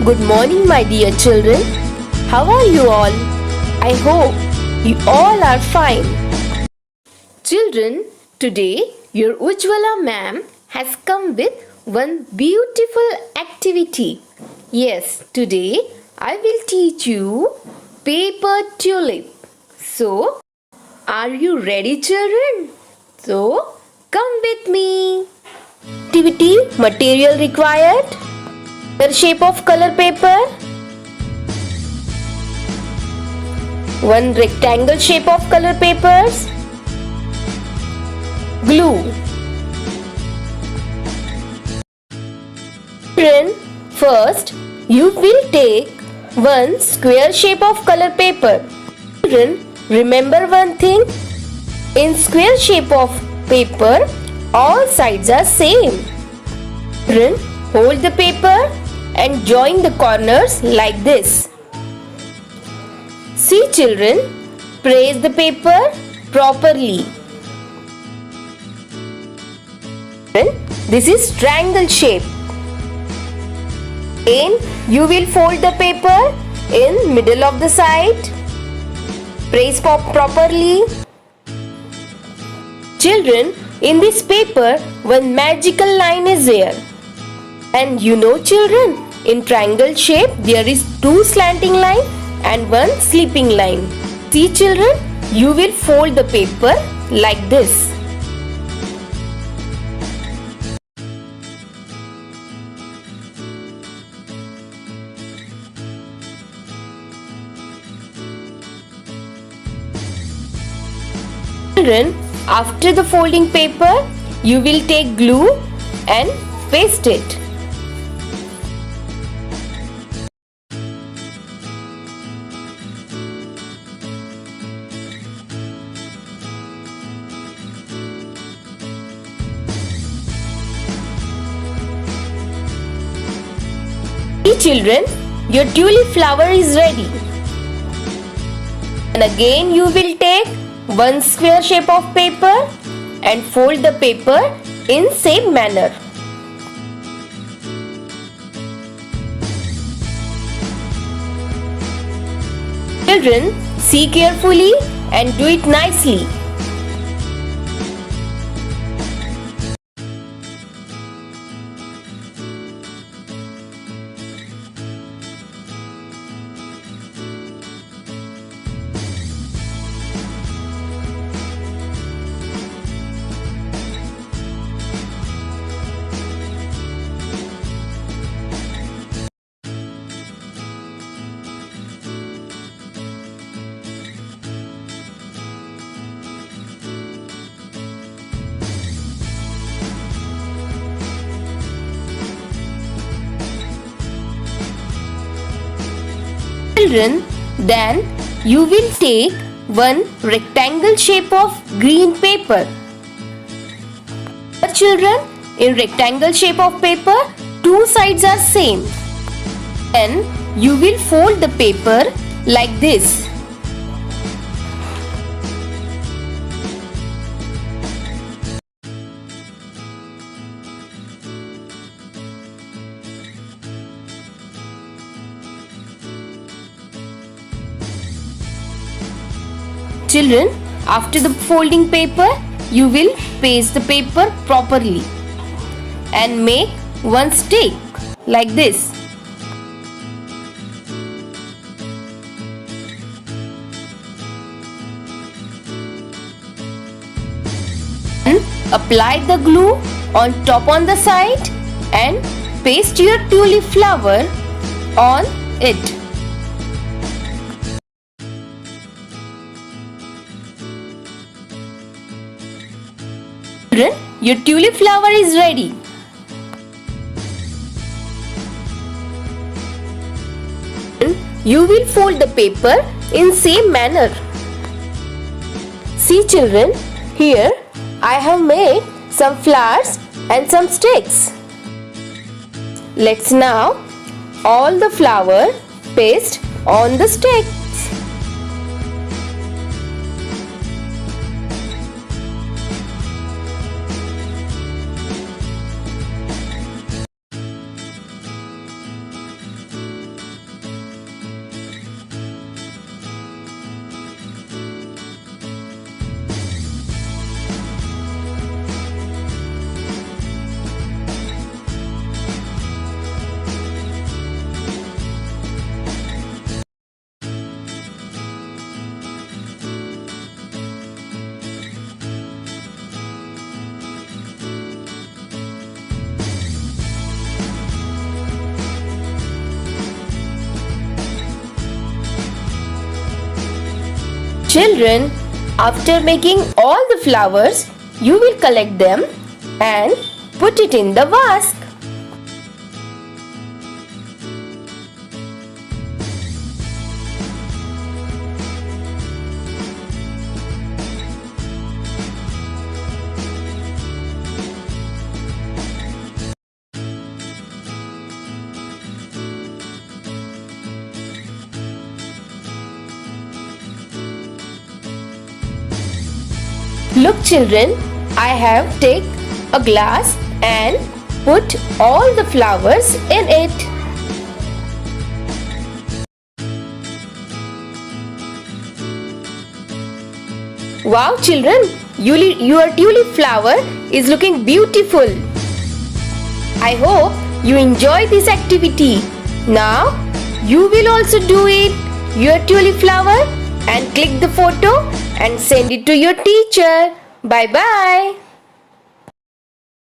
Good morning, my dear children. How are you all? I hope you all are fine. Children, today your Ujjwala ma'am has come with one beautiful activity. Yes, today I will teach you paper tulip. So, are you ready, children? So, come with me. Activity material required. Shape of color paper. One rectangle shape of color papers. Glue. Children, first you will take one square shape of color paper. Children, remember one thing. In square shape of paper, all sides are same. Children, hold the paper and join the corners like this. See children, press the paper properly. This is triangle shape. Then you will fold the paper in middle of the side. Press properly. Children, in this paper one magical line is there. And you know children, in triangle shape there is two slanting line and one sleeping line. See children, you will fold the paper like this. Children, after the folding paper, you will take glue and paste it. Children, your tulip flower is ready. And again you will take one square shape of paper and fold the paper in same manner. Children, see carefully and do it nicely. Children, then you will take one rectangle shape of green paper. Children, in rectangle shape of paper, two sides are same. Then you will fold the paper like this. Children, after the folding paper, you will paste the paper properly and make one stick like this. And apply the glue on top on the side and paste your tulip flower on it. Children, your tulip flower is ready. You will fold the paper in same manner. See children, here I have made some flowers and some sticks. Let's now all the flower paste on the sticks. Children, after making all the flowers, you will collect them and put it in the vase. Look children, I have take a glass and put all the flowers in it. Wow children, your tulip flower is looking beautiful. I hope you enjoy this activity. Now you will also do it, your tulip flower, and click the photo and send it to your teacher. Bye bye.